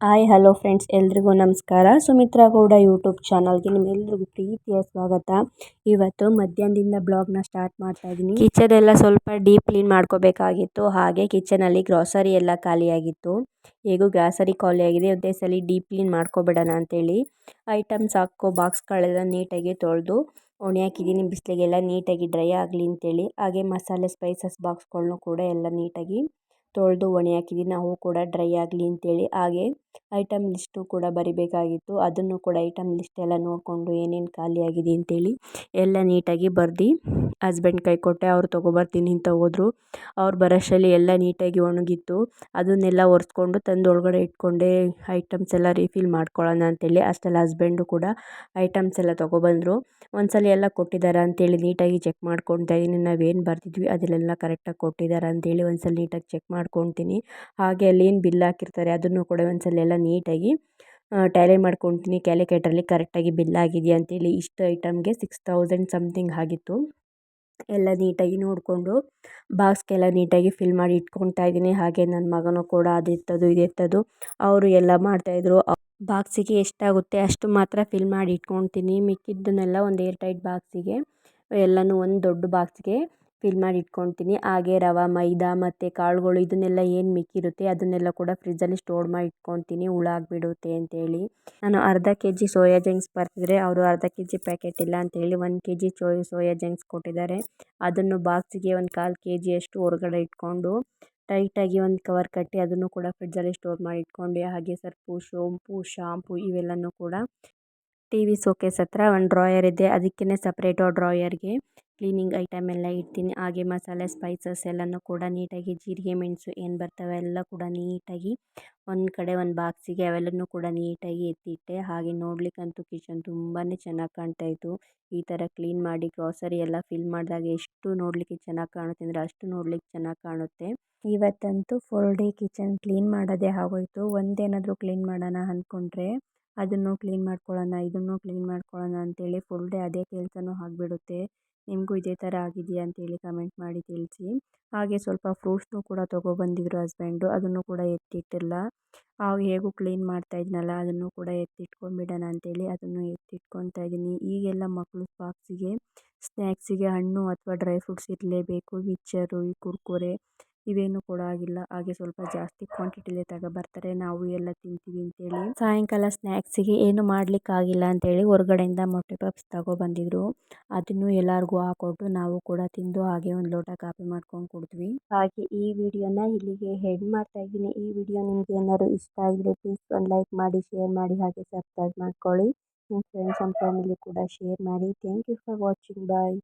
Hi hello friends, ಎಲ್ರಿಗೂ ನಮಸ್ಕಾರ. Sumitra Gowda YouTube ಚಾನಲ್ಗೆ ನಿಮ್ಮೆಲ್ರಿಗೂ ಪ್ರೀತಿಯ ಸ್ವಾಗತ. ಇವತ್ತು ಮಧ್ಯಾಹ್ನದಿಂದ ಬ್ಲಾಗ್ನ ಸ್ಟಾರ್ಟ್ ಮಾಡ್ತಾ ಇದ್ದೀನಿ. ಕಿಚನ್ ಎಲ್ಲ ಸ್ವಲ್ಪ ಡೀಪ್ ಕ್ಲೀನ್ ಮಾಡ್ಕೋಬೇಕಾಗಿತ್ತು. ಹಾಗೆ ಕಿಚನಲ್ಲಿ ಗ್ರಾಸರಿ ಎಲ್ಲ ಖಾಲಿಯಾಗಿತ್ತು. ಹೇಗೂ ಗ್ರಾಸರಿ ಖಾಲಿಯಾಗಿದೆ, ಒಂದೇ ಸಲ ಡೀಪ್ ಕ್ಲೀನ್ ಮಾಡ್ಕೊಬಿಡೋಣ ಅಂತೇಳಿ ಐಟಮ್ಸ್ ಹಾಕೋ ಬಾಕ್ಸ್ಗಳೆಲ್ಲ ನೀಟಾಗಿ ತೊಳೆದು ಒಣೆ ಹಾಕಿದ್ದೀನಿ. ಬಿಸಿಲಿಗೆಲ್ಲ ನೀಟಾಗಿ ಡ್ರೈ ಆಗಲಿ ಅಂತೇಳಿ. ಹಾಗೆ ಮಸಾಲೆ ಸ್ಪೈಸಸ್ ಬಾಕ್ಸ್ಗಳನ್ನೂ ಕೂಡ ಎಲ್ಲ ನೀಟಾಗಿ ತೊಳೆದು ಒಣೆ ಹಾಕಿದ್ದೀನಿ, ನಾವು ಕೂಡ ಡ್ರೈ ಆಗಲಿ ಅಂತೇಳಿ. ಹಾಗೆ ಐಟಮ್ ಲಿಸ್ಟು ಕೂಡ ಬರಿಬೇಕಾಗಿತ್ತು, ಅದನ್ನು ಕೂಡ ಐಟಮ್ ಲಿಸ್ಟ್ ಎಲ್ಲ ನೋಡಿಕೊಂಡು ಏನೇನು ಖಾಲಿ ಆಗಿದೆ ಅಂತೇಳಿ ಎಲ್ಲ ನೀಟಾಗಿ ಬರ್ದು ಹಸ್ಬೆಂಡ್ ಕೈ ಕೊಟ್ಟೆ. ಅವ್ರು ತೊಗೊಬರ್ತೀನಿ ಅಂತ ಹೋದರು. ಅವ್ರು ಬರೋಷ್ಟರಲ್ಲಿ ಎಲ್ಲ ನೀಟಾಗಿ ಒಣಗಿತ್ತು. ಅದನ್ನೆಲ್ಲ ಒರೆಸ್ಕೊಂಡು ತಂದು ಒಳಗಡೆ ಇಟ್ಕೊಂಡೆ, ಐಟಮ್ಸ್ ಎಲ್ಲ ರೀಫಿಲ್ ಮಾಡ್ಕೊಳ್ಳೋಣ ಅಂತೇಳಿ. ಅಷ್ಟೆಲ್ಲ ಹಸ್ಬೆಂಡು ಕೂಡ ಐಟಮ್ಸ್ ಎಲ್ಲ ತೊಗೊಬಂದರು. ಒಂದ್ಸಲ ಎಲ್ಲ ಕೊಟ್ಟಿದ್ದಾರೆ ಅಂತೇಳಿ ನೀಟಾಗಿ ಚೆಕ್ ಮಾಡ್ಕೊತಾ ಇದ್ದೀನಿ. ನಾವೇನು ಬರ್ತಿದ್ವಿ ಅದನ್ನೆಲ್ಲ ಕರೆಕ್ಟಾಗಿ ಕೊಟ್ಟಿದ್ದಾರೆ ಅಂತೇಳಿ ಒಂದ್ಸಲ ನೀಟಾಗಿ ಚೆಕ್ ಮಾಡ್ಕೊತೀನಿ. ಹಾಗೆ ಅಲ್ಲಿ ಏನು ಬಿಲ್ ಹಾಕಿರ್ತಾರೆ ಅದನ್ನು ಕೂಡ ಒಂದ್ಸಲ ಎಲ್ಲ ನೀಟಾಗಿ ಟ್ಯಾಲಿ ಮಾಡ್ಕೊತೀನಿ. ಕ್ಯಾಲ್ಕುಲೇಟರಲ್ಲಿ ಕರೆಕ್ಟಾಗಿ ಬಿಲ್ ಆಗಿದೆಯಾ ಅಂತೇಳಿ. ಇಷ್ಟು ಐಟಮ್ಗೆ 6000 ಸಮಥಿಂಗ್ ಆಗಿತ್ತು. ಎಲ್ಲ ನೀಟಾಗಿ ನೋಡಿಕೊಂಡು ಬಾಕ್ಸ್ಗೆಲ್ಲ ನೀಟಾಗಿ ಫಿಲ್ ಮಾಡಿ ಇಟ್ಕೊತಾ ಇದ್ದೀನಿ. ಹಾಗೆ ನನ್ನ ಮಗನೂ ಕೂಡ ಅದೆತ್ತದು ಇದೆತ್ತದು ಅವರು ಎಲ್ಲ ಮಾಡ್ತಾಯಿದ್ರು. ಬಾಕ್ಸಿಗೆ ಎಷ್ಟಾಗುತ್ತೆ ಅಷ್ಟು ಮಾತ್ರ ಫಿಲ್ ಮಾಡಿ ಇಟ್ಕೊತೀನಿ. ಮಿಕ್ಕಿದ್ದನ್ನೆಲ್ಲ ಒಂದು ಏರ್ ಟೈಟ್ ಬಾಕ್ಸಿಗೆ ಎಲ್ಲನೂ ಒಂದು ದೊಡ್ಡ ಬಾಕ್ಸ್ಗೆ ಫಿಲ್ ಮಾಡಿ ಇಟ್ಕೊತೀನಿ. ಹಾಗೆ ರವೆ, ಮೈದಾ ಮತ್ತು ಕಾಳುಗಳು ಇದನ್ನೆಲ್ಲ ಏನು ಮಿಕ್ಕಿರುತ್ತೆ ಅದನ್ನೆಲ್ಲ ಕೂಡ ಫ್ರಿಜ್ಜಲ್ಲಿ ಸ್ಟೋರ್ ಮಾಡಿ ಇಟ್ಕೊತೀನಿ, ಹುಳ ಆಗಿಬಿಡುತ್ತೆ ಅಂತೇಳಿ. ನಾನು ಅರ್ಧ ಕೆಜಿ ಸೋಯಾ ಜಂಕ್ಸ್ ಬರ್ತಿದ್ರೆ ಅವರು ಅರ್ಧ ಕೆಜಿ ಪ್ಯಾಕೆಟ್ ಇಲ್ಲ ಅಂತೇಳಿ 1 ಕೆಜಿ ಸೋಯಾ ಜಂಕ್ಸ್ ಕೊಟ್ಟಿದ್ದಾರೆ. ಅದನ್ನು ಬಾಕ್ಸಿಗೆ ಒಂದು 1/4 ಕೆಜಿಯಷ್ಟು ಹೊರಗಡೆ ಇಟ್ಕೊಂಡು ಟೈಟಾಗಿ ಒಂದು ಕವರ್ ಕಟ್ಟಿ ಅದನ್ನು ಕೂಡ ಫ್ರಿಜ್ಜಲ್ಲಿ ಸ್ಟೋರ್ ಮಾಡಿ ಇಟ್ಕೊಂಡೆ. ಹಾಗೆ ಸರ್ಫು, ಸೋಂಪು, ಶಾಂಪು ಇವೆಲ್ಲನೂ ಕೂಡ ಟಿವಿ ಶೋಕೇಸ್ ಹತ್ರ ಒಂದು ಡ್ರಾಯರ್ ಇದೆ, ಅದಕ್ಕೇ ಸಪ್ರೇಟು ಡ್ರಾಯರ್ಗೆ ಕ್ಲೀನಿಂಗ್ ಐಟಮ್ ಎಲ್ಲ ಇಡ್ತೀನಿ. ಹಾಗೆ ಮಸಾಲೆ ಸ್ಪೈಸಸ್ ಎಲ್ಲನೂ ಕೂಡ ನೀಟಾಗಿ ಜೀರಿಗೆ, ಮೆಣಸು ಏನು ಬರ್ತವೆ ಎಲ್ಲ ಕೂಡ ನೀಟಾಗಿ ಒಂದು ಕಡೆ ಒಂದು ಬಾಕ್ಸಿಗೆ ಅವೆಲ್ಲನೂ ಕೂಡ ನೀಟಾಗಿ ಎತ್ತಿಟ್ಟೆ. ಹಾಗೆ ನೋಡ್ಲಿಕ್ಕಂತೂ ಕಿಚನ್ ತುಂಬಾ ಚೆನ್ನಾಗಿ ಕಾಣ್ತಾಯಿತ್ತು. ಈ ಥರ ಕ್ಲೀನ್ ಮಾಡಿ ಗ್ರಾಸರಿ ಎಲ್ಲ ಫಿಲ್ ಮಾಡಿದಾಗ ಎಷ್ಟು ನೋಡಲಿಕ್ಕೆ ಚೆನ್ನಾಗಿ ಕಾಣುತ್ತೆ ಅಂದರೆ ಅಷ್ಟು ನೋಡ್ಲಿಕ್ಕೆ ಚೆನ್ನಾಗಿ ಕಾಣುತ್ತೆ. ಇವತ್ತಂತೂ ಫುಲ್ ಡೇ ಕಿಚನ್ ಕ್ಲೀನ್ ಮಾಡೋದೇ ಆಗೋಯಿತು. ಒಂದೇನಾದರೂ ಕ್ಲೀನ್ ಮಾಡೋಣ ಅಂದ್ಕೊಂಡ್ರೆ ಅದನ್ನು ಕ್ಲೀನ್ ಮಾಡ್ಕೊಳ್ಳೋಣ, ಇದನ್ನು ಕ್ಲೀನ್ ಮಾಡ್ಕೊಳ್ಳೋಣ ಅಂತೇಳಿ ಫುಲ್ ಡೇ ಅದೇ ಕೆಲಸನೂ ಆಗಿಬಿಡುತ್ತೆ. ನಿಮಗೂ ಇದೇ ಥರ ಆಗಿದೆಯಾ ಅಂತೇಳಿ ಕಮೆಂಟ್ ಮಾಡಿ ತಿಳಿಸಿ. ಹಾಗೆ ಸ್ವಲ್ಪ ಫ್ರೂಟ್ಸ್ನೂ ಕೂಡ ತೊಗೊಬಂದಿದ್ರು ಹಸ್ಬೆಂಡು, ಅದನ್ನು ಕೂಡ ಎತ್ತಿಟ್ಟಿಲ್ಲ. ಹೇಗೂ ಕ್ಲೀನ್ ಮಾಡ್ತಾ ಇದ್ನಲ್ಲ ಅದನ್ನು ಕೂಡ ಎತ್ತಿಟ್ಕೊಂಡ್ಬಿಡೋಣ ಅಂತೇಳಿ ಅದನ್ನು ಎತ್ತಿಟ್ಕೊತಾ ಇದ್ದೀನಿ. ಈಗೆಲ್ಲ ಮಕ್ಕಳು ಬಾಕ್ಸಿಗೆ ಸ್ನ್ಯಾಕ್ಸಿಗೆ ಹಣ್ಣು ಅಥವಾ ಡ್ರೈ ಫ್ರೂಟ್ಸ್ ಇರಲೇಬೇಕು. ಮಿಕ್ಚರು, ಈ ಕುರ್ಕುರೆ ಇವೇನು ಕೂಡ ಆಗಿಲ್ಲ. ಹಾಗೆ ಸ್ವಲ್ಪ ಜಾಸ್ತಿ ಕ್ವಾಂಟಿಟಿಲೇ ತಗೊಬರ್ತಾರೆ, ನಾವು ಎಲ್ಲ ತಿಂತೀವಿ ಅಂತೇಳಿ. ಸಾಯಂಕಾಲ ಸ್ನ್ಯಾಕ್ಸಿಗೆ ಏನು ಮಾಡಲಿಕ್ಕಾಗಿಲ್ಲ ಅಂತೇಳಿ ಹೊರಗಡೆಯಿಂದ ಮೊಟ್ಟೆ ಪಪ್ಸ್ ತಗೊಬಂದಿದ್ರು. ಅದನ್ನು ಎಲ್ಲರಿಗೂ ಹಾಕೊಟ್ಟು ನಾವು ಕೂಡ ತಿಂದು ಹಾಗೆ ಒಂದು ಲೋಟ ಕಾಫಿ ಮಾಡ್ಕೊಂಡು ಕುಡಿದ್ವಿ. ಹಾಗೆ ಈ ವಿಡಿಯೋನ ಇಲ್ಲಿಗೆ ಹೆಡ್ ಮಾಡ್ತಾ ಇದ್ದೀನಿ. ಈ ವಿಡಿಯೋ ನಿಮ್ಗೆ ಏನಾದ್ರು ಇಷ್ಟ ಆಗಿದ್ರೆ ಪ್ಲೀಸ್ ಒಂದು ಲೈಕ್ ಮಾಡಿ, ಶೇರ್ ಮಾಡಿ, ಹಾಗೆ ಸಬ್ಸ್ಕ್ರೈಬ್ ಮಾಡ್ಕೊಳ್ಳಿ. ನಿಮ್ಮ ಫ್ರೆಂಡ್ಸ್ ಆ್ಯಂಡ್ ಫ್ಯಾಮಿಲಿ ಕೂಡ ಶೇರ್ ಮಾಡಿ. Thank you for watching. Bye.